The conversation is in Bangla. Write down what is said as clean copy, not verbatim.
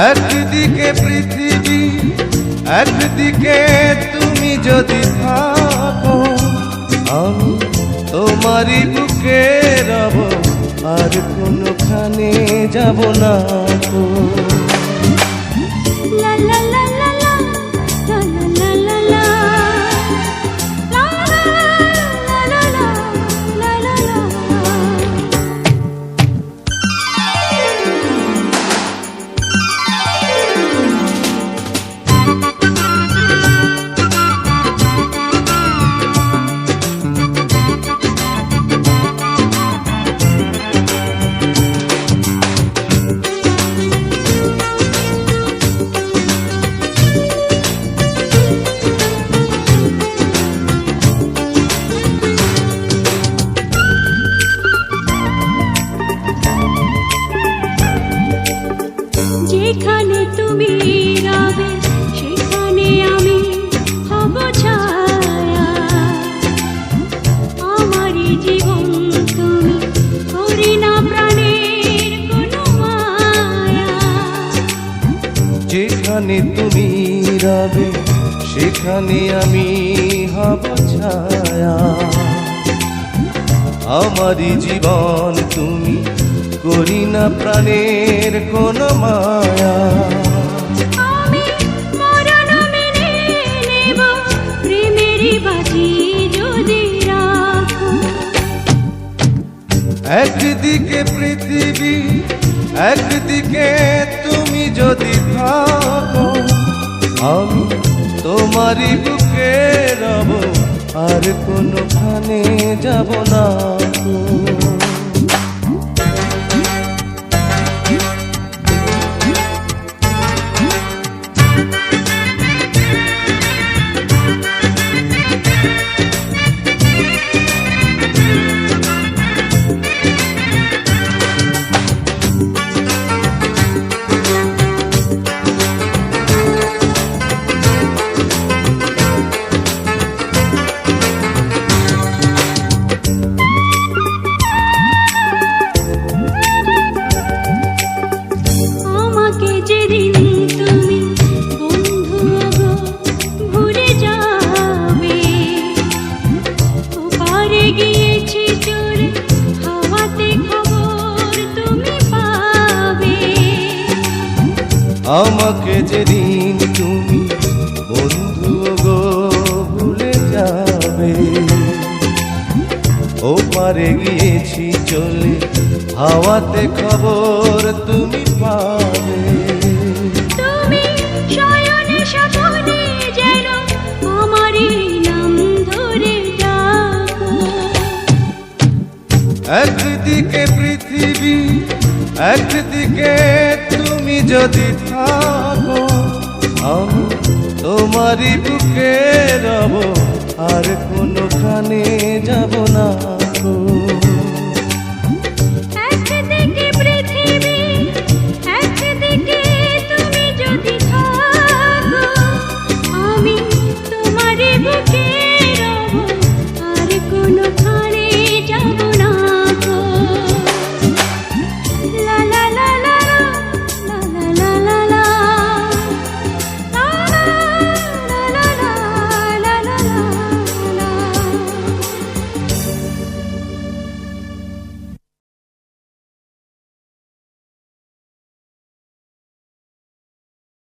একদিকে পৃথিবী, একদিকে তুমি যদি থাকো, আমি তোমারই বুকে রব, আর কোনোখানে যাব না তো। লা লা লা লা লা লা লা লা যেখানে তুমি রবে সেখানে আমি হব ছায়া, আমারই জীবন তুমি করি না প্রাণের কোনো মায়া। যেখানে তুমি রবে সেখানে আমি হব ছায়া, আমারই জীবন তুমি করি না প্রাণের কোনো মায়া। আমি মরণ মেনে নেব প্রেমেরই বাজি যদি রাখো। একদিকে পৃথিবী, একদিকে তুমি যদি থাকো, আমি তোমারই বুকে রব, আর কোনোখানে যাব না তো। আমাকে যেদিন তুমি বন্ধু গো ভুলে যাবে, ও পারে গিয়েছি চলে হাওয়াতে খবর তুমি পাবে। তুমি শয়নে স্বপনে যেন আমারই নাম ধরে ডাকো। একদিকে পৃথিবী, একদিকে তুমি যদি থাকো, আমি তোমারই বুকে রব, আর